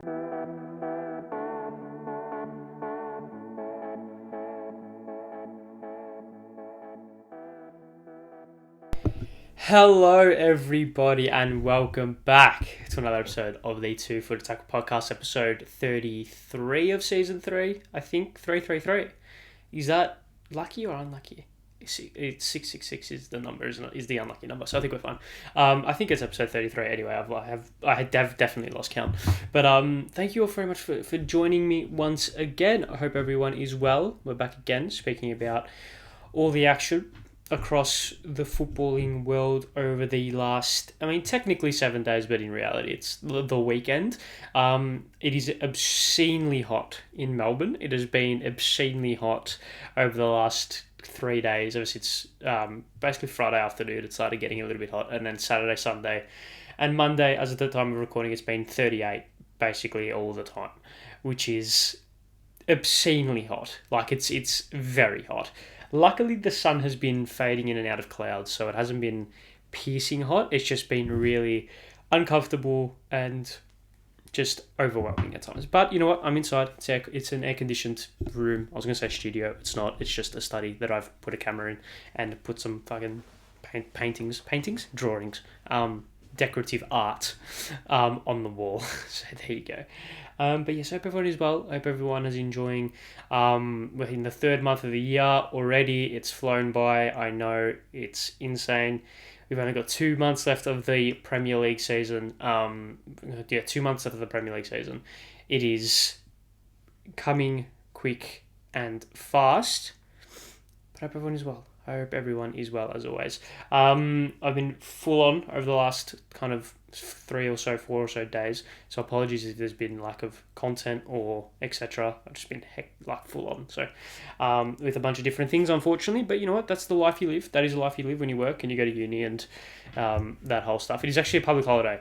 Hello, everybody, and welcome back to another episode of the Two Foot Attack podcast, episode 33 of season 3. I think 333. Is that lucky or unlucky? It's 666 is the number, isn't it? Is the unlucky number. So I think we're fine. I think it's episode 33 anyway. I have definitely lost count. But thank you all very much for joining me once again. I hope everyone is well. We're back again, speaking about all the action across the footballing world over the last, technically 7 days, but in reality it's the weekend. It is obscenely hot in Melbourne. It has been obscenely hot over the last 3 days, ever since basically Friday afternoon it started getting a little bit hot, and then Saturday, Sunday and Monday, as at the time of recording, it's been 38 basically all the time, which is obscenely hot. Like it's very hot. Luckily, the sun has been fading in and out of clouds, so it hasn't been piercing hot. It's just been really uncomfortable and just overwhelming at times. But you know what? I'm inside. It's an air-conditioned room. I was going to say studio. It's not. It's just a study that I've put a camera in and put some fucking drawings, decorative art on the wall. So there you go. But yes, I hope everyone is well. I hope everyone is enjoying. We're in the third month of the year already. It's flown by. I know, it's insane. We've only got 2 months left of the Premier League season. 2 months left of the Premier League season. It is coming quick and fast. But I hope everyone is well. I hope everyone is well, as always. I've been full on over the last kind of 4 or so days. So apologies if there's been lack of content or etc. I've just been full on. So with a bunch of different things, unfortunately. But you know what? That's the life you live. That is the life you live when you work and you go to uni and that whole stuff. It is actually a public holiday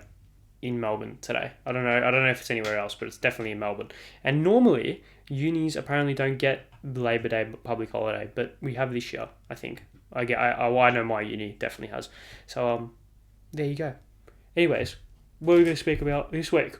in Melbourne today. I don't know if it's anywhere else, but it's definitely in Melbourne. And normally unis apparently don't get Labor Day public holiday, but we have this year, I think. I know my uni definitely has. So there you go. Anyways, what are we going to speak about this week?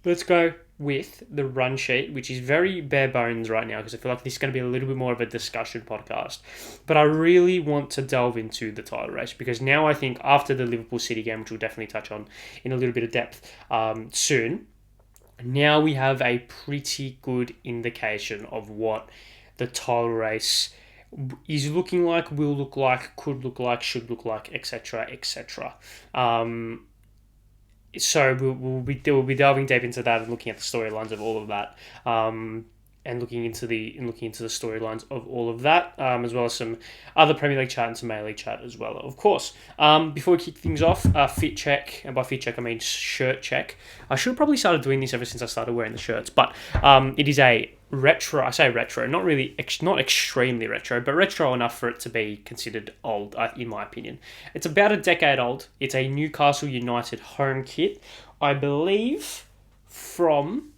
Let's go with the run sheet, which is very bare bones right now because I feel like this is going to be a little bit more of a discussion podcast. But I really want to delve into the title race because now I think after the Liverpool City game, which we'll definitely touch on in a little bit of depth soon, now we have a pretty good indication of what the title race is looking like, will look like, could look like, should look like, etc., etc. So we'll be delving deep into that and looking at the storylines of all of that, and looking into the storylines of all of that, as well as some other Premier League chat and some A League chat as well, of course. Before we kick things off, fit check, and by fit check I mean shirt check. I should have probably started doing this ever since I started wearing the shirts, but it is a retro. I say retro, not really, not extremely retro, but retro enough for it to be considered old, in my opinion. It's about a decade old. It's a Newcastle United home kit, I believe, from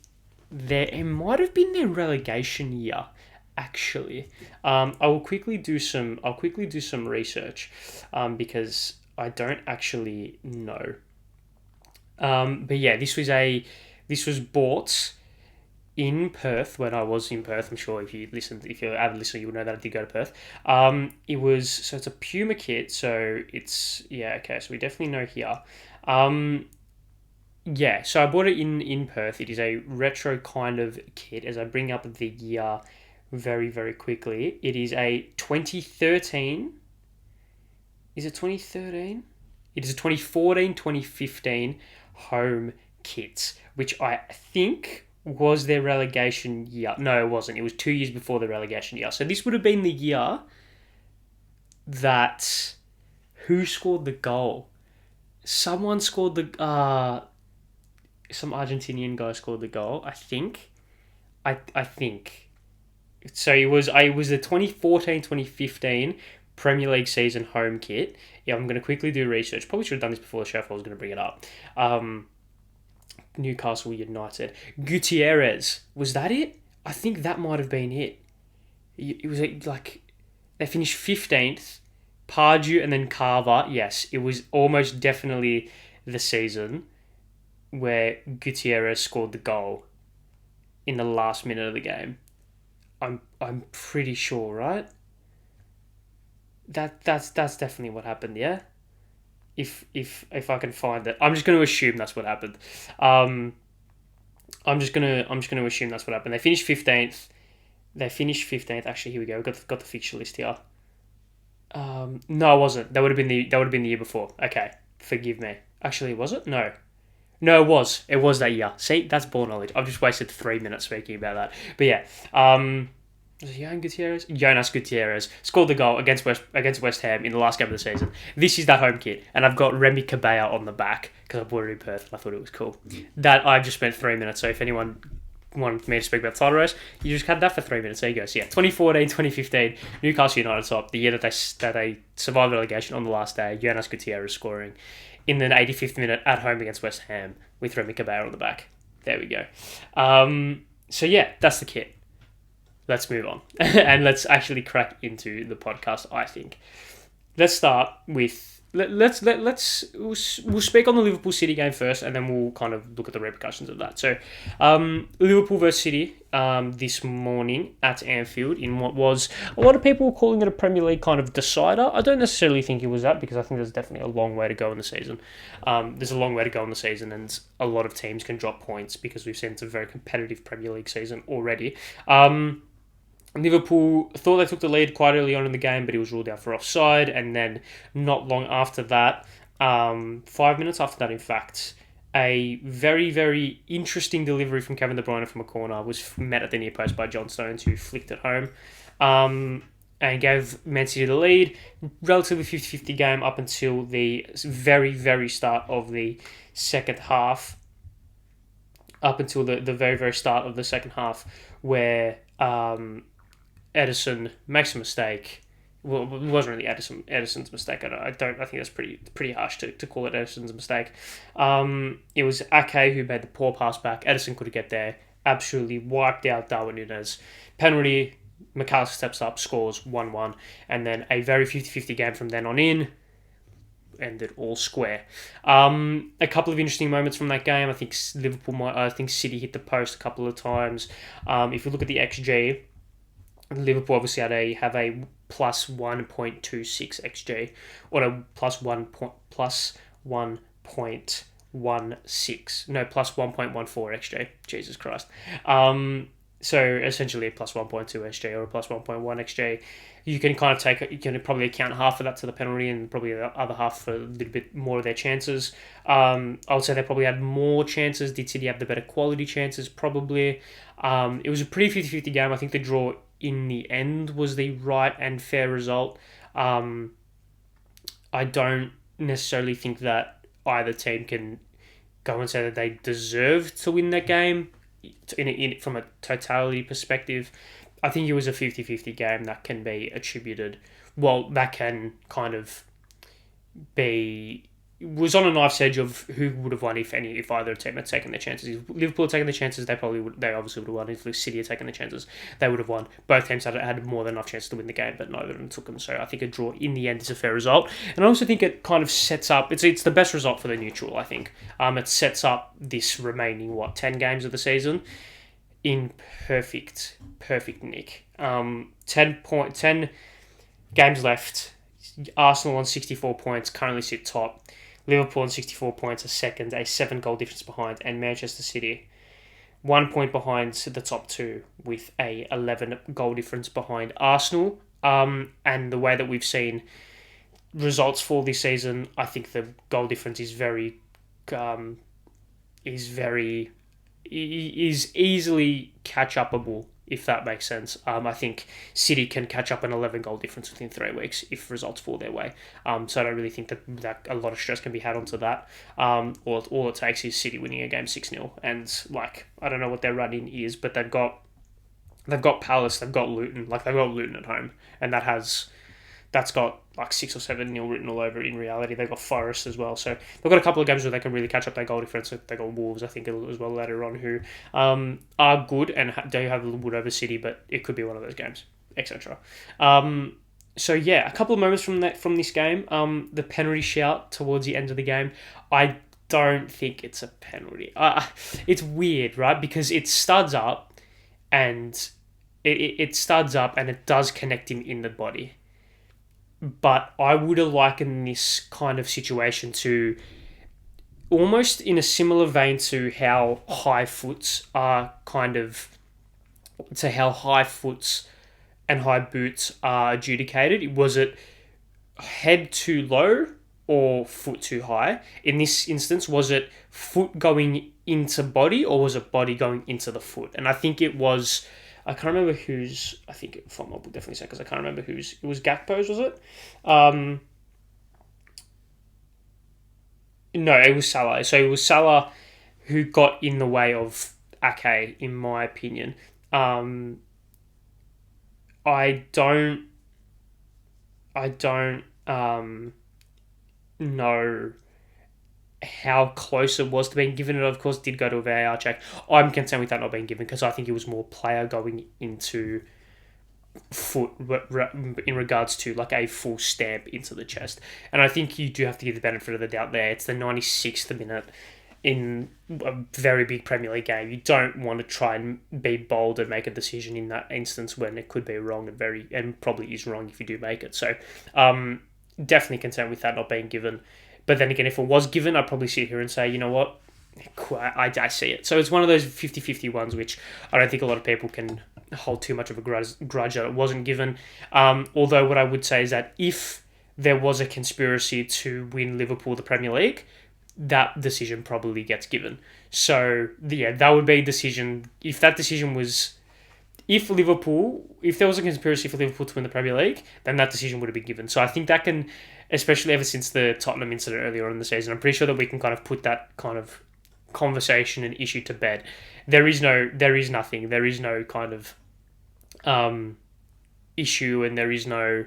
it might have been their relegation year, actually. I'll quickly do some research, because I don't actually know. But yeah, this was bought in Perth when I was in Perth. I'm sure if you're an avid listener, you'll know that I did go to Perth. It's a Puma kit, so it's, okay, so we definitely know here. So I bought it in Perth. It is a retro kind of kit. As I bring up the year very, very quickly, it is a 2013. Is it 2013? It is a 2014-2015 home kit, which I think was their relegation year. No, it wasn't. It was 2 years before the relegation year. So this would have been the year that... Who scored the goal? Someone scored the... some Argentinian guy scored the goal, I think. I think. So it was the 2014-2015 Premier League season home kit. Yeah, I'm going to quickly do research. Probably should have done this before the show if I was going to bring it up. Newcastle United. Gutierrez. Was that it? I think that might have been it. It was like... They finished 15th. Pardew and then Carver. Yes, it was almost definitely the season where Gutierrez scored the goal. in the last minute of the game. I'm pretty sure, right? That's definitely what happened. Yeah. If I can find it, I'm just going to assume that's what happened. Um, I'm just gonna assume that's what happened. They finished 15th. Actually, here we go. Got the fixture list here. No, it wasn't. That would have been the year before. Okay, forgive me. Actually, was it? No. No, it was. It was that year. See, that's ball knowledge. I've just wasted 3 minutes speaking about that. But yeah, was it Jonas Gutierrez scored the goal against West Ham in the last game of the season. This is that home kit, and I've got Remy Cabella on the back because I bought it in Perth and I thought it was cool. That I just spent 3 minutes. So if anyone wanted me to speak about Socceroos, you just had that for 3 minutes. There you go. So yeah, 2014, 2015, Newcastle United top, the year that they survived relegation on the last day. Jonas Gutierrez scoring in the 85th minute at home against West Ham with Remy Cabella on the back. There we go. So yeah, that's the kit. Let's move on and let's actually crack into the podcast. I think let's start with we'll speak on the Liverpool City game first, and then we'll kind of look at the repercussions of that. So, Liverpool versus City this morning at Anfield in what was a lot of people calling it a Premier League kind of decider. I don't necessarily think it was that because I think there's definitely a long way to go in the season. There's a long way to go in the season, and a lot of teams can drop points because we've seen it's a very competitive Premier League season already. Liverpool thought they took the lead quite early on in the game, but he was ruled out for offside. And then not long after that, 5 minutes after that, in fact, a very, very interesting delivery from Kevin De Bruyne from a corner was met at the near post by John Stones, who flicked it home and gave Man City the lead. Relatively 50-50 game up until the very, very start of the second half. Up until the very, very start of the second half, where Edison makes a mistake. Well, it wasn't really Edison's mistake. I think that's pretty harsh to call it Edison's mistake. It was Ake who made the poor pass back. Edison couldn't get there. Absolutely wiped out Darwin Núñez. Penalty. Mac Alister steps up, scores 1-1, and then a very 50-50 game from then on in. Ended all square. A couple of interesting moments from that game. I think City hit the post a couple of times. If you look at the XG, Liverpool obviously have a plus 1.26 XG, or a plus 1.16. No, plus 1.14 XG. Jesus Christ. So essentially a plus 1.2 XG or a plus 1.1 XG. You can probably account half of that to the penalty and probably the other half for a little bit more of their chances. I would say they probably had more chances. Did City have the better quality chances? Probably. It was a pretty 50-50 game. I think the draw in the end was the right and fair result. I don't necessarily think that either team can go and say that they deserved to win that game from a totality perspective. I think it was a 50-50 game that can be attributed. Well, that can kind of be... was on a knife's edge of who would have won if either team had taken their chances. If Liverpool had taken the chances, they obviously would have won. If City had taken the chances, they would have won. Both teams had more than enough chances to win the game, but neither of them took them. So I think a draw in the end is a fair result. And I also think it kind of sets up... It's the best result for the neutral, I think. It sets up this remaining, 10 games of the season in perfect nick. 10 games left. Arsenal on 64 points, currently sit top. Liverpool on 64 points, are second, a 7-goal difference behind, and Manchester City 1 point behind the top two with a 11-goal difference behind Arsenal. And the way that we've seen results fall this season, I think the goal difference is easily catch-upable, if that makes sense. I think City can catch up an 11-goal difference within 3 weeks if results fall their way. So I don't really think that a lot of stress can be had onto that. All it takes is City winning a game 6-0. And, I don't know what their run-in is, but they've got Palace, they've got Luton. They've got Luton at home. And that's got 6 or 7-0 written all over it in reality. They've got Forest as well. So they've got a couple of games where they can really catch up their goal difference. They've got Wolves, I think, as well later on, who are good and do have a little bit over City, but it could be one of those games, etc. So yeah, a couple of moments from this game. The penalty shout towards the end of the game. I don't think it's a penalty. It's weird, right? Because it studs up. and it studs up and it does connect him in the body. But I would have likened this kind of situation to almost in a similar vein to how high foots are kind of to how high foots and high boots are adjudicated. Was it head too low or foot too high? In this instance, was it foot going into body or was it body going into the foot? And I think it was. I can't remember whose. I think from I will definitely say because I can't remember whose. It was Gakpo's, was it? No, it was Salah. So it was Salah who got in the way of Ake, in my opinion. I don't. I don't know how close it was to being given. It, of course, did go to a VAR check. I'm concerned with that not being given because I think it was more player going into foot in regards to like a full stamp into the chest. And I think you do have to give the benefit of the doubt there. It's the 96th minute in a very big Premier League game. You don't want to try and be bold and make a decision in that instance when it could be wrong and probably is wrong if you do make it. So definitely concerned with that not being given. But then again, if it was given, I'd probably sit here and say, you know what, I see it. So it's one of those 50-50 ones which I don't think a lot of people can hold too much of a grudge that it wasn't given. Although what I would say is that if there was a conspiracy to win Liverpool the Premier League, that decision probably gets given. So yeah, that would be a decision. If that decision was, if there was a conspiracy for Liverpool to win the Premier League, then that decision would have been given. So I think that can, especially ever since the Tottenham incident earlier on in the season, I'm pretty sure that we can kind of put that kind of conversation and issue to bed. There is nothing. There is no kind of issue, and there is no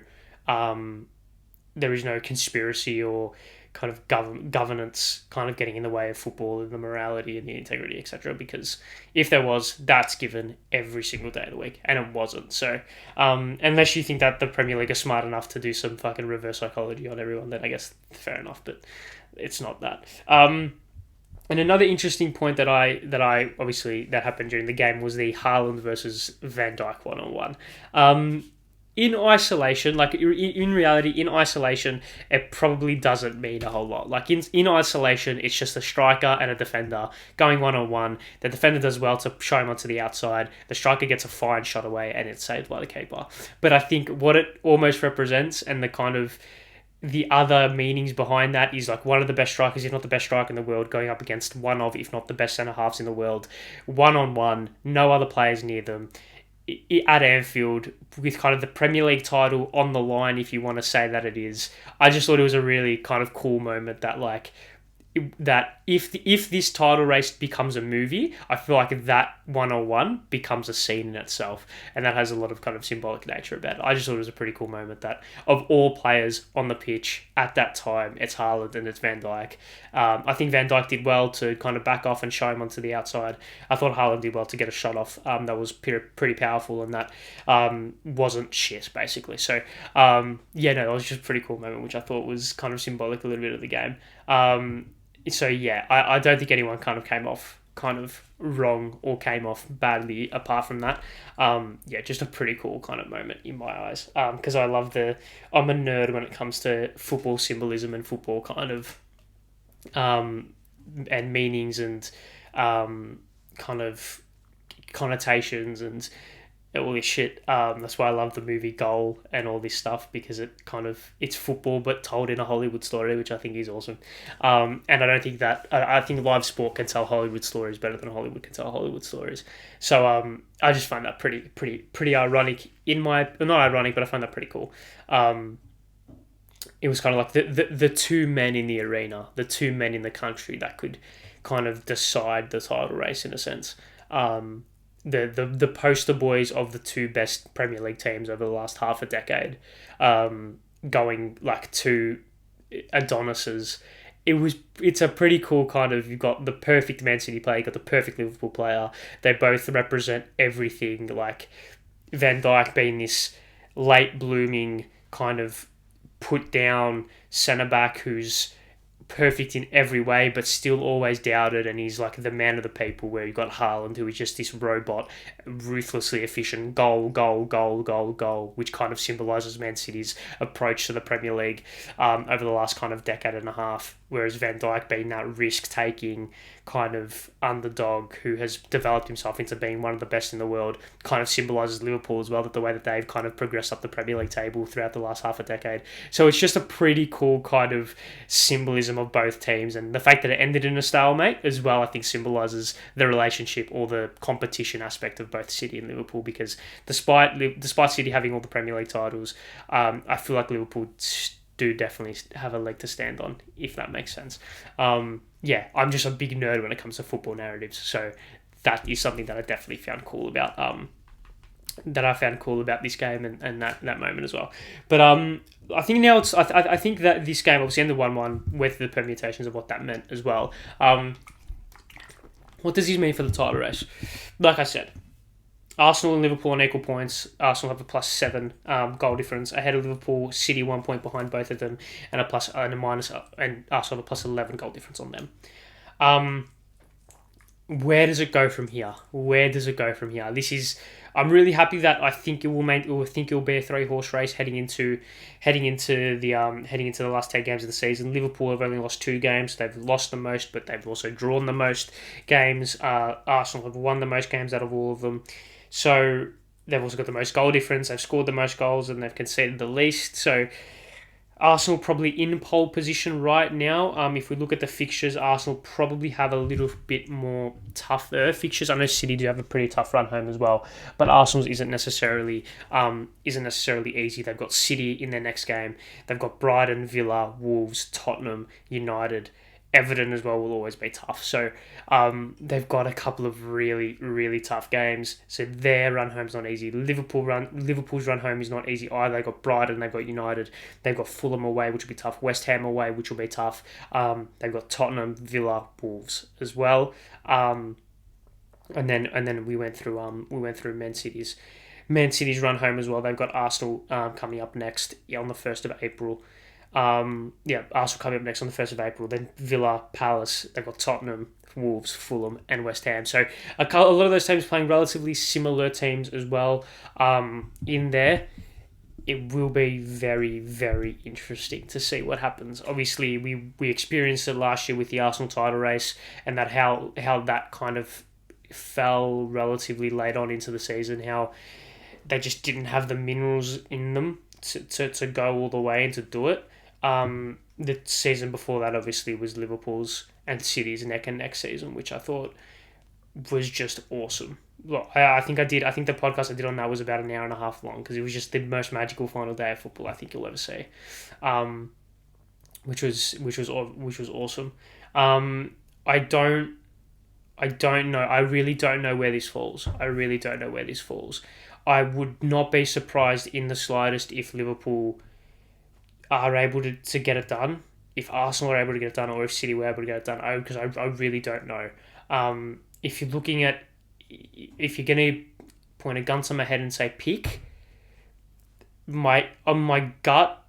conspiracy or kind of governance kind of getting in the way of football and the morality and the integrity, etc. Because if there was, that's given every single day of the week, and it wasn't. So unless you think that the Premier League are smart enough to do some fucking reverse psychology on everyone, then I guess fair enough, but it's not that. And another interesting point that I obviously that happened during the game was the Haaland versus Van Dijk 1-on-1. In isolation, like in reality, in isolation, it probably doesn't mean a whole lot. Like in isolation, it's just a striker and a defender going 1-on-1. The defender does well to show him onto the outside. The striker gets a fine shot away and it's saved by the keeper. But I think what it almost represents and the kind of the other meanings behind that is like one of the best strikers, if not the best striker in the world, going up against one of, if not the best centre-halves in the world, 1-on-1, no other players near them, at Anfield, with kind of the Premier League title on the line, if you want to say that it is. I just thought it was a really kind of cool moment that like that if this title race becomes a movie, I feel like that 1-on-1 becomes a scene in itself, and that has a lot of kind of symbolic nature about it. I just thought it was a pretty cool moment that of all players on the pitch at that time, it's Haaland and it's Van Dijk. I think Van Dijk did well to kind of back off and show him onto the outside. I thought Haaland did well to get a shot off that was pretty powerful, and that wasn't shit, basically. So, it was just a pretty cool moment, which I thought was kind of symbolic a little bit of the game. So yeah, I don't think anyone kind of came off kind of wrong or came off badly apart from that. Just a pretty cool kind of moment in my eyes. Because I'm a nerd when it comes to football symbolism and football kind of and meanings and kind of connotations and all this shit. That's why I love the movie Goal and all this stuff, because it's football but told in a Hollywood story, which I think is awesome. And I don't think that I think live sport can tell Hollywood stories better than Hollywood can tell Hollywood stories. So I just find that pretty ironic not ironic, but I find that pretty cool. It was kind of like the two men in the arena, the two men in the country that could kind of decide the title race in a sense. The poster boys of the two best Premier League teams over the last half a decade, going like two Adonises. It's a pretty cool kind of, you've got the perfect Man City player, you've got the perfect Liverpool player. They both represent everything, like Van Dijk being this late blooming kind of put down centre back who's perfect in every way, but still always doubted, and he's like the man of the people, where you've got Haaland, who is just this robot, ruthlessly efficient, goal, goal, goal, goal, goal, which kind of symbolises Man City's approach to the Premier League over the last kind of decade and a half, whereas Van Dijk being that risk-taking kind of underdog who has developed himself into being one of the best in the world, kind of symbolises Liverpool as well, that the way that they've kind of progressed up the Premier League table throughout the last half a decade. So it's just a pretty cool kind of symbolism of both teams, and the fact that it ended in a stalemate as well, I think symbolises the relationship or the competition aspect of both City and Liverpool, because despite City having all the Premier League titles, I feel like Liverpool do definitely have a leg to stand on, if that makes sense. Yeah, I'm just a big nerd when it comes to football narratives, so that is something that I definitely found cool about this game and that moment as well. But I think now I think that this game obviously ended 1-1 with the permutations of what that meant as well. What does this mean for the title race? Like I said, Arsenal and Liverpool on equal points. Arsenal have a +7 goal difference ahead of Liverpool. City 1 point behind both of them, and a plus and a minus, and Arsenal have a +11 goal difference on them. Where does it go from here? I'm really happy that I think it will be a 3-horse race heading into the last 10 games of the season. Liverpool have only lost 2 games. They've lost the most, but they've also drawn the most games. Arsenal have won the most games out of all of them. So they've also got the most goal difference. They've scored the most goals and they've conceded the least. So Arsenal probably in pole position right now. If we look at the fixtures, Arsenal probably have a little bit more tougher fixtures. I know City do have a pretty tough run home as well, but Arsenal's isn't necessarily easy. They've got City in their next game. They've got Brighton, Villa, Wolves, Tottenham, United. Everton as well will always be tough. So they've got a couple of really, really tough games. So their run home's not easy. Liverpool's run home is not easy either. They've got Brighton, they've got United, they've got Fulham away, which will be tough. West Ham away, which will be tough. They've got Tottenham, Villa, Wolves as well. And then we went through Man City's run home as well. They've got Arsenal coming up next on the 1st of April. Arsenal coming up next on the 1st of April, then Villa, Palace, they've got Tottenham, Wolves, Fulham and West Ham. So a lot of those teams playing relatively similar teams as well in there. It will be very, very interesting to see what happens. Obviously, we experienced it last year with the Arsenal title race, and that how that kind of fell relatively late on into the season, how they just didn't have the minerals in them to go all the way and to do it. The season before that obviously was Liverpool's and City's neck and neck season, which I thought was just awesome. Look, I think the podcast I did on that was about an hour and a half long, because it was just the most magical final day of football I think you'll ever see, which was awesome. I don't know. I really don't know where this falls. I would not be surprised in the slightest if Liverpool are able to get it done, if Arsenal are able to get it done, or if City were able to get it done, because I really don't know. If you're going to point a gun to my head and say pick, my gut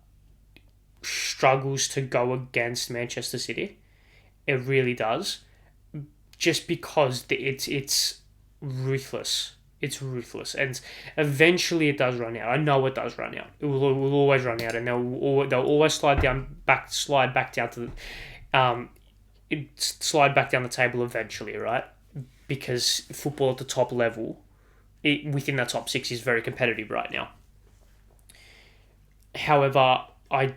struggles to go against Manchester City. It really does, just because it's ruthless. It's ruthless, and eventually it does run out. I know it does run out. It will always run out, and they'll always slide back down to slide back down the table eventually, right? Because football at the top level, within that top 6, is very competitive right now. However, I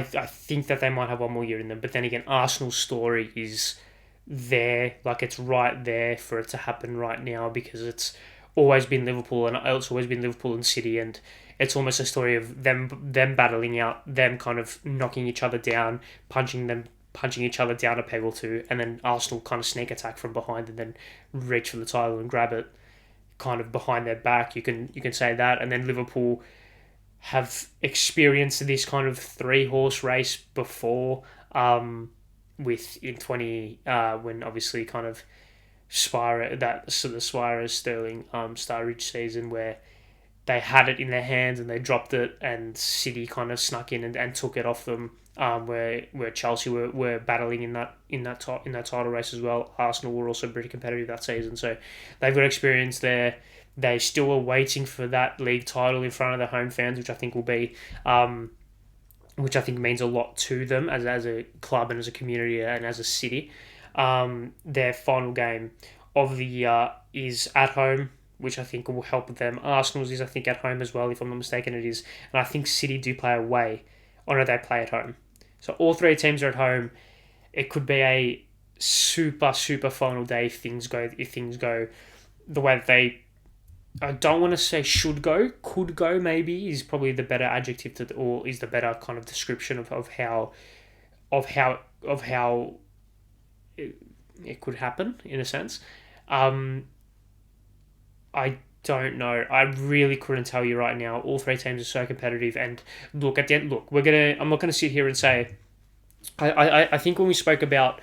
think that they might have one more year in them, but then again, Arsenal's story is there, like it's right there for it to happen right now, because it's always been Liverpool and City, and it's almost a story of them battling out, them kind of knocking each other down, punching each other down a peg or two, and then Arsenal kind of sneak attack from behind and then reach for the title and grab it kind of behind their back. You can say that. And then Liverpool have experienced this kind of 3-horse race before, with in 20 when obviously kind of the Suarez Sterling Sturridge season, where they had it in their hands and they dropped it, and City kind of snuck in and took it off them. Where Chelsea were battling in that title race as well. Arsenal were also pretty competitive that season, so they've got experience there. They still are waiting for that league title in front of their home fans, which I think will be, which I think means a lot to them as a club and as a community and as a city. Their final game of the year is at home, which I think will help them. Arsenal's is, I think, at home as well, if I'm not mistaken, it is. And I think City do play away. Or no, they play at home. So all three teams are at home. It could be a super, super final day if things go the way that they... I don't want to say should go. Could go, maybe, is probably the better adjective or is the better kind of description of how it could happen, in a sense. I don't know. I really couldn't tell you right now. All three teams are so competitive, and look at the end. Look, I'm not gonna sit here and say. I think when we spoke about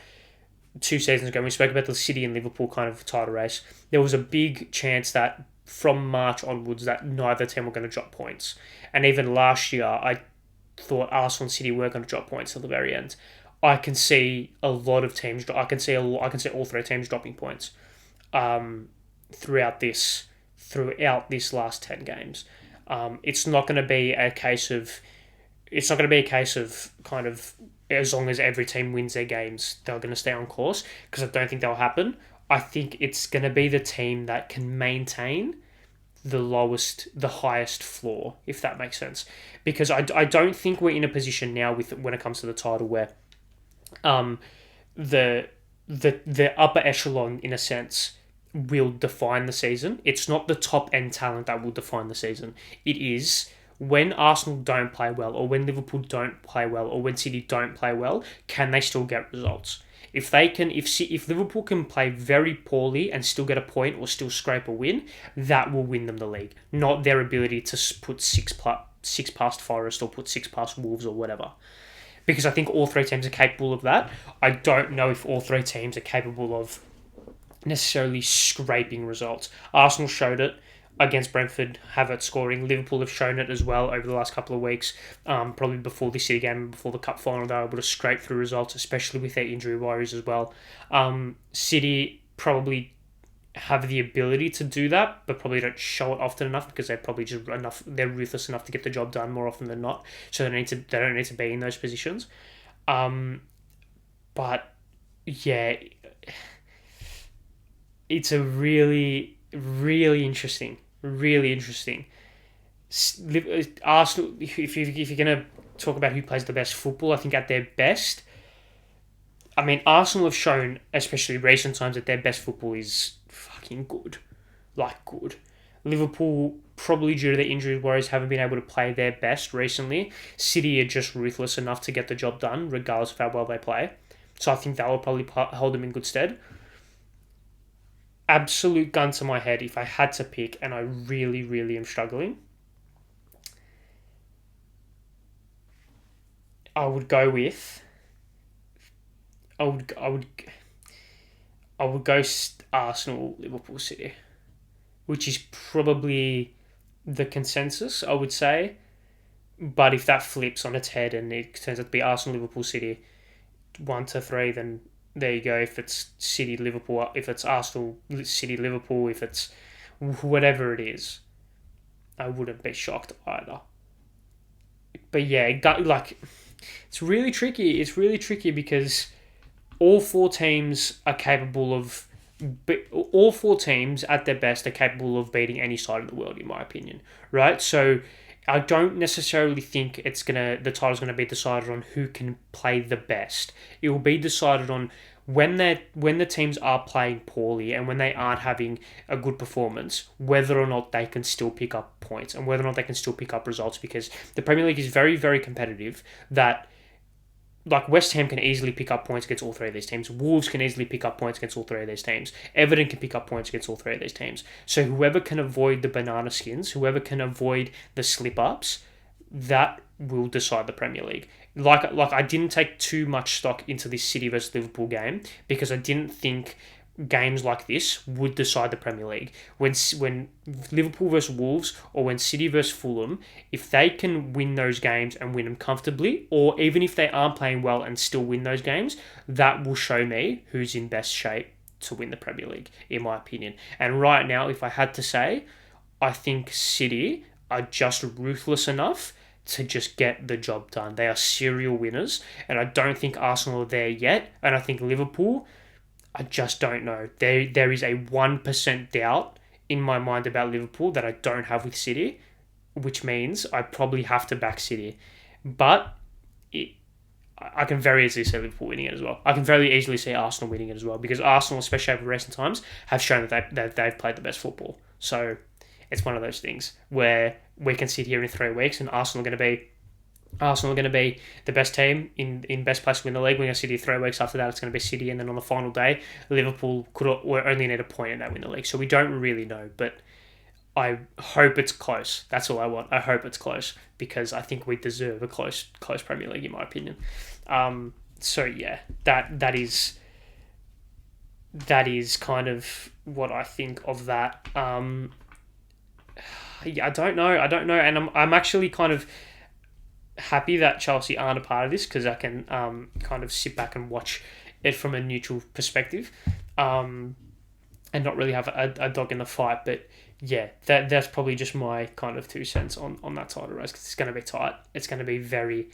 2 seasons ago, when we spoke about the City and Liverpool kind of title race, there was a big chance that from March onwards that neither team were going to drop points, and even last year I thought Arsenal and City were going to drop points till the very end. I can see a lot of teams. I can see all three teams dropping points. Throughout this last 10 games. It's not going to be a case of kind of as long as every team wins their games, they're going to stay on course, because I don't think that'll happen. I think it's going to be the team that can maintain the highest floor, if that makes sense. Because I don't think we're in a position now when it comes to the title where the upper echelon, in a sense, will define the season. It's not the top end talent that will define the season. It is when Arsenal don't play well, or when Liverpool don't play well, or when City don't play well, can they still get results? If Liverpool can play very poorly and still get a point or still scrape a win, that will win them the league. Not their ability to put six past Forest or put 6 past Wolves or whatever. Because I think all three teams are capable of that. I don't know if all three teams are capable of necessarily scraping results. Arsenal showed it against Brentford, have it scoring. Liverpool have shown it as well over the last couple of weeks. Probably before the City game, before the cup final, they were able to scrape through results, especially with their injury worries as well. City probably have the ability to do that, but probably don't show it often enough because they're ruthless enough to get the job done more often than not. So they don't need to be in those positions. But yeah, it's a really, really interesting. Arsenal, if you're going to talk about who plays the best football, I think at their best, I mean, Arsenal have shown, especially recent times, that their best football is fucking good. Like, good. Liverpool, probably due to their injury worries, haven't been able to play their best recently. City are just ruthless enough to get the job done, regardless of how well they play. So I think that will probably hold them in good stead. Absolute gun to my head, if I had to pick, and I really, really am struggling, I would go Arsenal, Liverpool, City, which is probably the consensus, I would say. But if that flips on its head and it turns out to be Arsenal, Liverpool, City, 1 to 3, then there you go. If it's City, Liverpool, if it's Arsenal, City, Liverpool, if it's whatever it is, I wouldn't be shocked either. But yeah, it's really tricky. It's really tricky because all 4 teams are capable of... All 4 teams, at their best, are capable of beating any side in the world, in my opinion. Right? So I don't necessarily think the title's gonna be decided on who can play the best. It will be decided on when the teams are playing poorly and when they aren't having a good performance, whether or not they can still pick up points and whether or not they can still pick up results, because the Premier League is very, very competitive. That, like, West Ham can easily pick up points against all 3 of these teams. Wolves can easily pick up points against all 3 of these teams. Everton can pick up points against all 3 of these teams. So whoever can avoid the banana skins, whoever can avoid the slip-ups, that will decide the Premier League. Like I didn't take too much stock into this City versus Liverpool game because I didn't think games like this would decide the Premier League. When Liverpool versus Wolves or when City versus Fulham, if they can win those games and win them comfortably, or even if they aren't playing well and still win those games, that will show me who's in best shape to win the Premier League, in my opinion. And right now, if I had to say, I think City are just ruthless enough to just get the job done. They are serial winners, and I don't think Arsenal are there yet. And I think Liverpool, I just don't know. There is a 1% doubt in my mind about Liverpool that I don't have with City, which means I probably have to back City. But I can very easily see Liverpool winning it as well. I can very easily see Arsenal winning it as well, because Arsenal, especially over recent times, have shown that they've played the best football. So it's one of those things where we can sit here in 3 weeks and Arsenal are going to be the best team in best place to win the league. We're going to sit here 3 weeks after that. It's going to be City, and then on the final day, Liverpool could only need a point and they win the league. So we don't really know, but I hope it's close. That's all I want. I hope it's close, because I think we deserve a close Premier League, in my opinion. So yeah, that is kind of what I think of that. Yeah, I don't know, and I'm actually kind of happy that Chelsea aren't a part of this, because I can kind of sit back and watch it from a neutral perspective, and not really have a dog in the fight. But yeah, that's probably just my kind of 2 cents on that title race, because it's going to be tight. It's going to be very,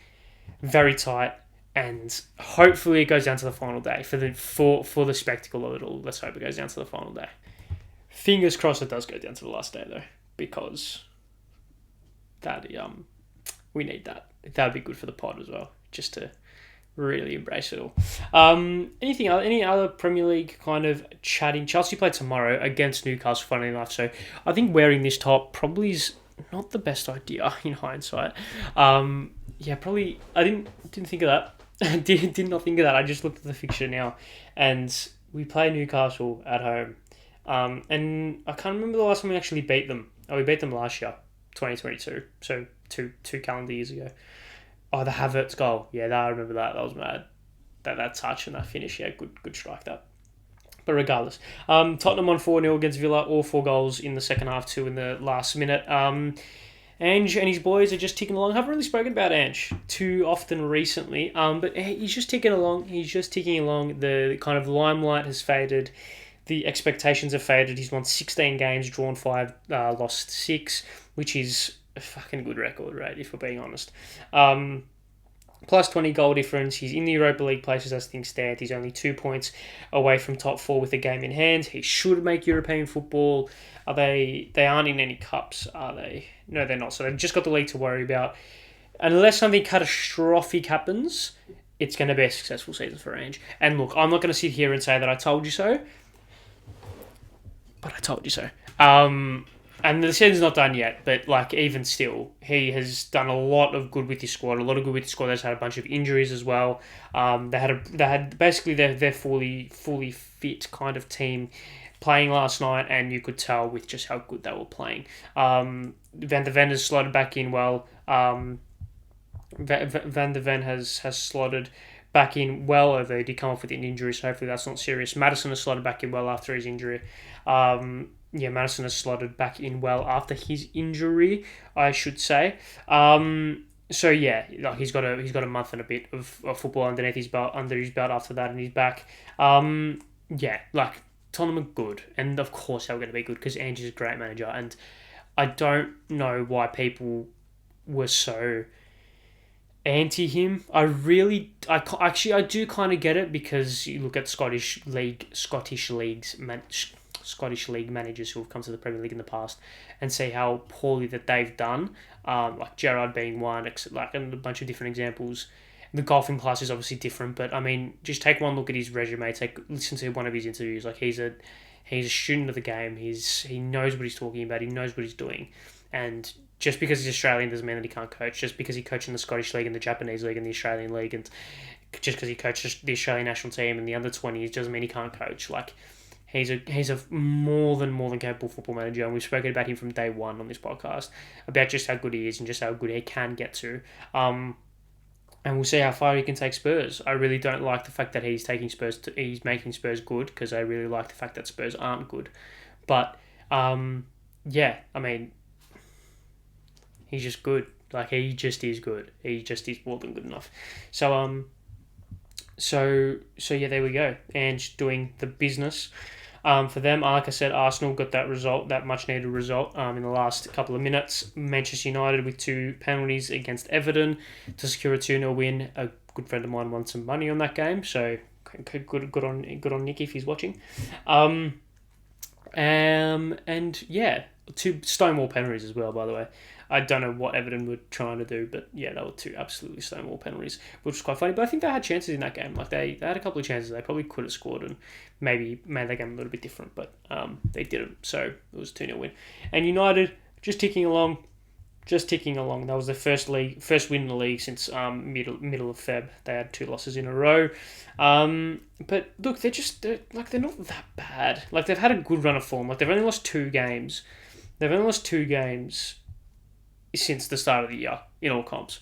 very tight, and hopefully it goes down to the final day for the spectacle of it all. Let's hope it goes down to the final day. Fingers crossed it does go down to the last day though, because that we need that. That would be good for the pod as well, just to really embrace it all. Any other Premier League kind of chatting? Chelsea play tomorrow against Newcastle, funnily enough, so I think wearing this top probably is not the best idea in hindsight. Yeah, probably I didn't think of that. did not think of that. I just looked at the fixture now, and we play Newcastle at home. And I can't remember the last time we actually beat them. Oh, we beat them last year, 2022. So two calendar years ago. Oh, the Havertz goal. Yeah, I remember that. That was mad. That touch and that finish. Yeah, good strike that. But regardless, Tottenham won 4-0 against Villa. All 4 goals in the second half, 2 in the last minute. Ange and his boys are just ticking along. I haven't really spoken about Ange too often recently, but he's just ticking along. The kind of limelight has faded. The expectations have faded. He's won 16 games, drawn 5, lost 6, which is a fucking good record, right, if we're being honest. Plus 20 goal difference. He's in the Europa League places as things stand. He's only 2 points away from top 4 with a game in hand. He should make European football. Are they aren't in any cups, are they? No, they're not. So they've just got the league to worry about. Unless something catastrophic happens, it's going to be a successful season for Ange. And look, I'm not going to sit here and say that I told you so, but I told you so. And the season's not done yet, but like even still, he has done a lot of good with his squad. A lot of good with his squad. They've had a bunch of injuries as well. They had basically their fully fit kind of team playing last night, and you could tell with just how good they were playing. Van der Ven has slotted back in well. Van der Ven has slotted back in well, although he did come off with an injury, so hopefully that's not serious. Maddison has slotted back in well after his injury. Maddison has slotted back in well after his injury, I should say. So yeah, like he's got a month and a bit of football under his belt after that, and he's back. Yeah, like Tottenham are good, and of course they're going to be good because Ange is a great manager, and I don't know why people were so anti him. I do kind of get it, because you look at Scottish League managers who have come to the Premier League in the past and see how poorly that they've done, like Gerrard being one, and a bunch of different examples. The golfing class is obviously different, but I mean, just take one look at his resume. Listen to one of his interviews. Like he's a student of the game. He knows what he's talking about. He knows what he's doing, and just because he's Australian doesn't mean that he can't coach. Just because he coached in the Scottish League and the Japanese League and the Australian League, and just because he coached the Australian national team and the under-20s doesn't mean he can't coach. Like he's a more than capable football manager, and we've spoken about him from day one on this podcast about just how good he is and just how good he can get to. and we'll see how far he can take Spurs. I really don't like the fact that he's making Spurs good, because I really like the fact that Spurs aren't good. But yeah, I mean, he's just good. Like, he just is good. He just is more than good enough. So yeah, there we go. And doing the business. For them, like I said, Arsenal got that result, that much needed result, in the last couple of minutes. Manchester United with 2 penalties against Everton to secure a 2-0 win. A good friend of mine won some money on that game, so good on Nick if he's watching. And yeah, 2 Stonewall penalties as well, by the way. I don't know what Everton were trying to do, but yeah, they were 2 absolutely Stonewall penalties, which was quite funny. But I think they had chances in that game. Like, they had a couple of chances. They probably could have scored and maybe made that game a little bit different, but they didn't. So it was a 2-0 win. And United just ticking along. That was their first win in the league since middle of Feb. They had 2 losses in a row. But look, they're not that bad. Like, they've had a good run of form. Like, they've only lost 2 games. Since the start of the year in all comps.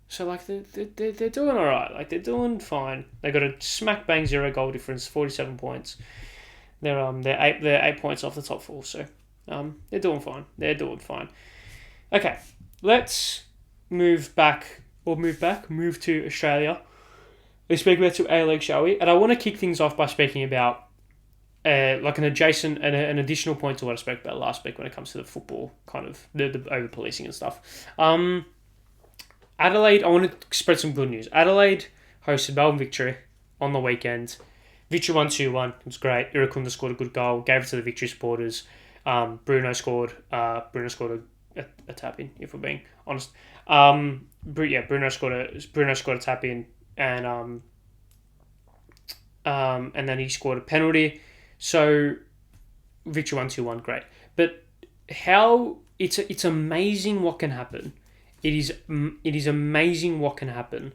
So, like, they're doing all right. Like, they're doing fine. They got a smack bang 0 goal difference, 47 points. They're 8 points off the top 4. So they're doing fine. Okay, let's move to Australia. Let's speak about to A-League, shall we? And I want to kick things off by speaking about like an additional point to what I spoke about last week when it comes to the football, kind of the over-policing and stuff. Adelaide, I want to spread some good news. Adelaide hosted Melbourne Victory on the weekend. Victory 1-2-1. It was great. Irukunda scored a good goal, gave it to the Victory supporters. Bruno scored a tap in, if we're being honest. Bruno scored a tap in, and then he scored a penalty. So Victory 1-2-1, great. But how it's amazing what can happen. It is amazing what can happen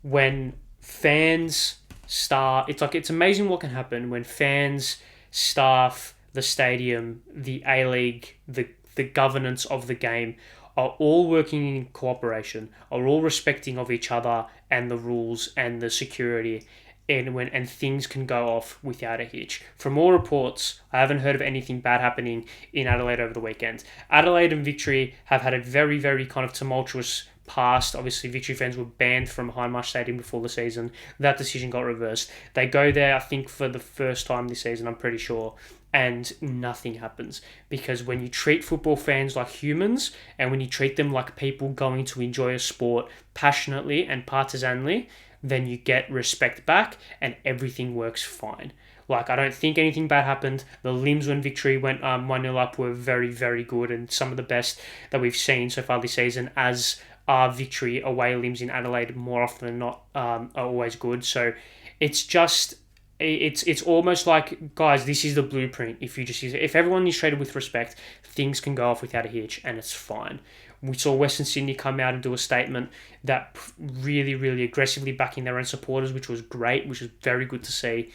when fans start. It's amazing what can happen when fans, staff, the stadium, the A-League, the governance of the game are all working in cooperation, are all respecting of each other and the rules and the security, and things can go off without a hitch. From all reports, I haven't heard of anything bad happening in Adelaide over the weekend. Adelaide and Victory have had a very, very kind of tumultuous past. Obviously, Victory fans were banned from Hindmarsh Stadium before the season. That decision got reversed. They go there, I think, for the first time this season, I'm pretty sure, and nothing happens. Because when you treat football fans like humans, and when you treat them like people going to enjoy a sport passionately and partisanly, then you get respect back and everything works fine. Like, I don't think anything bad happened. The limbs when Victory went 1-0 up were very, very good, and some of the best that we've seen so far this season, as are Victory away limbs in Adelaide more often than not, are always good. So it's just, it's almost like, guys, this is the blueprint. If everyone is treated with respect, things can go off without a hitch, and it's fine. We saw Western Sydney come out and do a statement that really, really aggressively backing their own supporters, which was great, which was very good to see.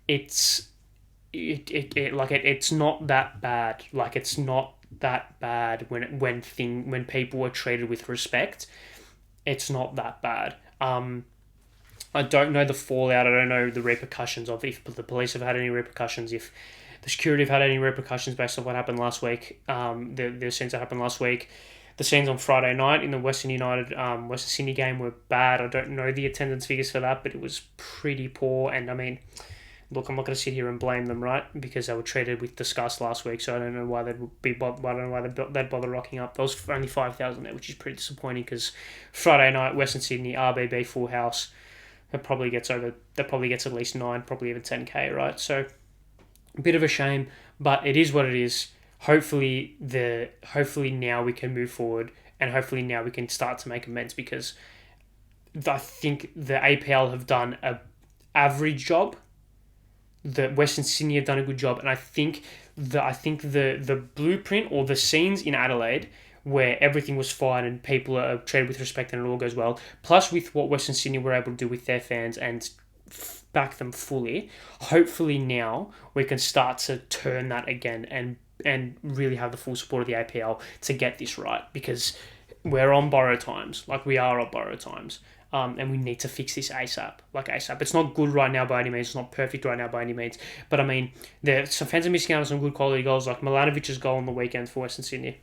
It's not that bad. Like, it's not that bad when people are treated with respect. It's not that bad. I don't know the fallout. I don't know the repercussions of if the police have had any repercussions, if the security have had any repercussions based on what happened last week. The scenes that happened last week. The scenes on Friday night in the Western Sydney game were bad. I don't know the attendance figures for that, but it was pretty poor. And I mean, look, I'm not going to sit here and blame them, right? Because they were treated with disgust last week, so I don't know why they'd bother rocking up. There was only 5,000 there, which is pretty disappointing, because Friday night, Western Sydney, RBB full house. That probably gets at least 9, probably even 10k, right? So a bit of a shame, but it is what it is. Hopefully now we can move forward, and hopefully now we can start to make amends, because I think the APL have done an average job. The Western Sydney have done a good job, and I think the blueprint, or the scenes in Adelaide where everything was fine and people are treated with respect and it all goes well, plus with what Western Sydney were able to do with their fans and back them fully, hopefully now we can start to turn that again and really have the full support of the APL to get this right, because we're on borrowed times. Like, we are on borrowed times. And we need to fix this ASAP, like ASAP. It's not good right now by any means. It's not perfect right now by any means. But I mean, some fans are missing out on some good quality goals. Like Milanovic's goal on the weekend for Western Sydney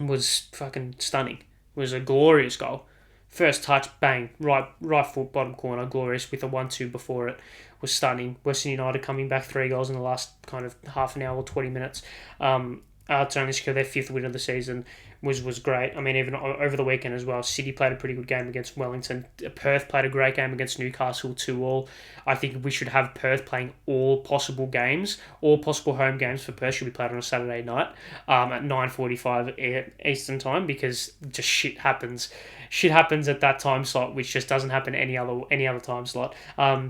was fucking stunning. It was a glorious goal. First touch, bang, right foot, bottom corner, glorious with a 1-2 before it was stunning. Western United coming back 3 goals in the last kind of half an hour or 20 minutes. To only secure their 5th win of the season was great. I mean, even over the weekend as well, City played a pretty good game against Wellington. Perth played a great game against Newcastle 2-2. I think we should have Perth playing all possible games. All possible home games for Perth should be played on a Saturday night at 9:45 Eastern time, because just shit happens. Shit happens at that time slot, which just doesn't happen any other time slot.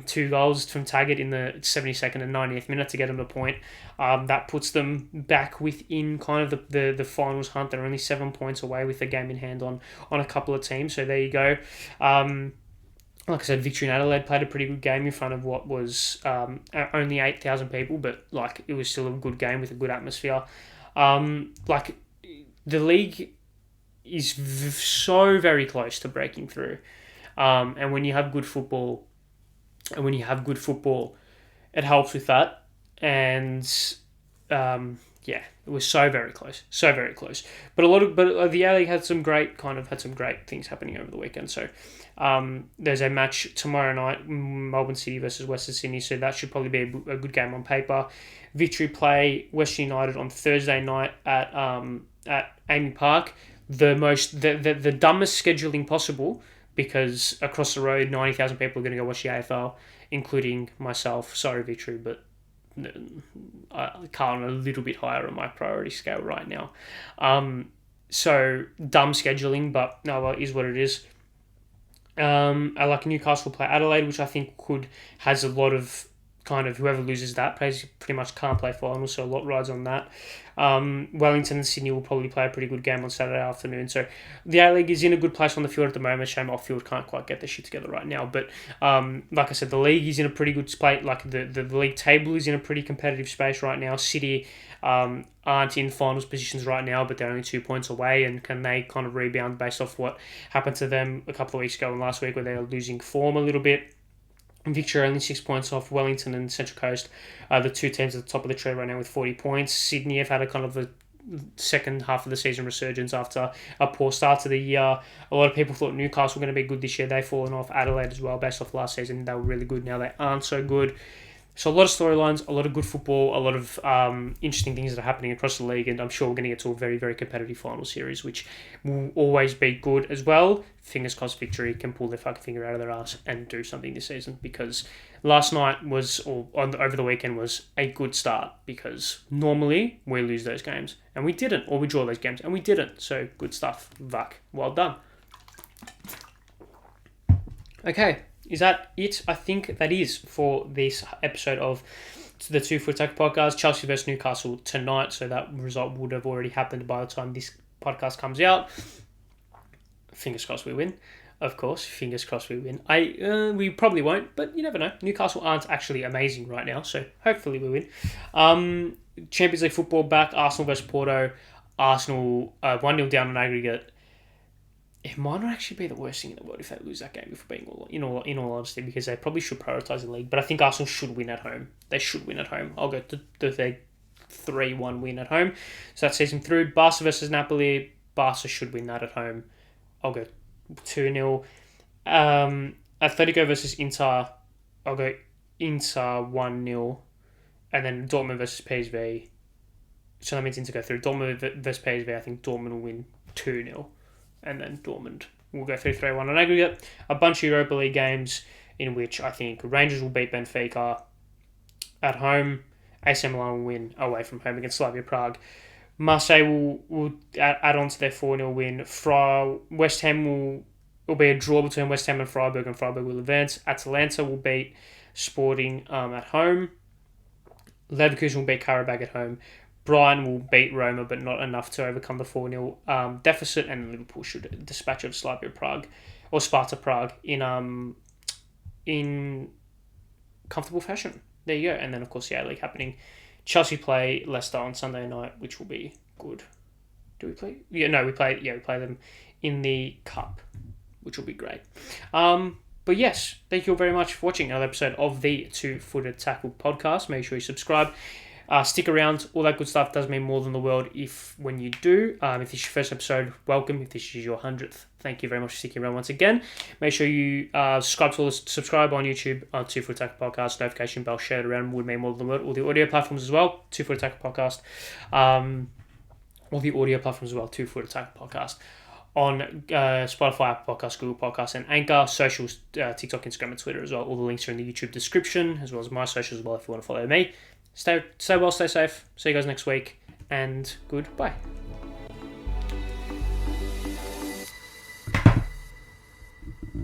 2 goals from Taggart in the 72nd and 90th minute to get them a point. That puts them back within kind of the finals hunt. They're only 7 points away with the game in hand on a couple of teams. So there you go. Like I said, Victory in Adelaide played a pretty good game in front of what was only 8,000 people, but like it was still a good game with a good atmosphere. Like the league is so very close to breaking through, and when you have good football, it helps with that. And yeah, it was so very close. But the A League had some great things happening over the weekend. So there's a match tomorrow night, Melbourne City versus Western Sydney. So that should probably be a good game on paper. Victory play Western United on Thursday night at Amy Park. The dumbest scheduling possible, because across the road 90,000 people are going to go watch the AFL, including myself. Sorry, Victory, but Carlton a little bit higher on my priority scale right now. So dumb scheduling, but no, well, it is what it is. I like Newcastle play Adelaide, which I think has a lot of kind of whoever loses that pretty much can't play finals, so a lot rides on that. Wellington and Sydney will probably play a pretty good game on Saturday afternoon. So the A-League is in a good place on the field at the moment. Shame off-field can't quite get their shit together right now. But like I said, the league is in a pretty good space. Like the league table is in a pretty competitive space right now. City aren't in finals positions right now, but they're only 2 points away. And can they kind of rebound based off what happened to them a couple of weeks ago and last week, where they were losing form a little bit? Victory only 6 points off Wellington and Central Coast, the 2 teams at the top of the tree right now with 40 points. Sydney have had a kind of a second half of the season resurgence after a poor start to the year. A lot of people thought Newcastle were going to be good this year. They've fallen off. Adelaide as well, based off last season. They were really good. Now they aren't so good. So a lot of storylines, a lot of good football, a lot of interesting things that are happening across the league, and I'm sure we're going to get to a very, very competitive final series, which will always be good as well. Fingers crossed Victory can pull their fucking finger out of their ass and do something this season, because last night over the weekend was a good start, because normally we lose those games, and we didn't, or we draw those games, and we didn't. So good stuff, Vuk. Well done. Okay. Is that it? I think that is for this episode of the 2 Foot Attack podcast. Chelsea versus Newcastle tonight, so that result would have already happened by the time this podcast comes out. Fingers crossed we win. Of course, fingers crossed we win. We probably won't, but you never know. Newcastle aren't actually amazing right now, so hopefully we win. Champions League football back. Arsenal versus Porto. Arsenal 1-0 down on aggregate. It might not actually be the worst thing in the world if they lose that game, if we're being in all honesty, because they probably should prioritise the league. But I think Arsenal should win at home. They should win at home. I'll go to the 3-1 win at home. So that sees them through. Barca versus Napoli. Barca should win that at home. I'll go 2-0. Atletico versus Inter. I'll go Inter 1-0. And then Dortmund versus PSV. So that means Inter go through. Dortmund versus PSV, I think Dortmund will win 2-0. And then Dortmund will go 3-1 on aggregate. A bunch of Europa League games in which I think Rangers will beat Benfica at home. AC Milan will win away from home against Slavia Prague. Marseille will add on to their 4-0 win. West Ham will be a draw between West Ham and Freiburg will advance. Atalanta will beat Sporting at home. Leverkusen will beat Karabakh at home. Brighton will beat Roma, but not enough to overcome the 4-0 deficit, and Liverpool should dispatch of Slavia Prague or Sparta Prague in comfortable fashion. There you go. And then, of course, the A-League happening. Chelsea play Leicester on Sunday night, which will be good. Do we play? We play them in the Cup. which will be great. But yes, thank you all very much for watching another episode of the Two Footed Tackle podcast. Make sure you subscribe. Stick around. All that good stuff does mean more than the world when you do. If this is your first episode, welcome. If this is your 100th, thank you very much for sticking around once again. Make sure you subscribe on YouTube on Two Footed Tackle podcast. Notification bell, share it around, would mean more than the world. All the audio platforms as well. Two Footed Tackle podcast. All the audio platforms as well. Two Footed Tackle podcast. On Spotify, Apple Podcasts, Google Podcasts, and Anchor, socials, TikTok, Instagram, and Twitter as well. All the links are in the YouTube description, as well as my socials as well if you want to follow me. Stay well, stay safe. See you guys next week, and goodbye.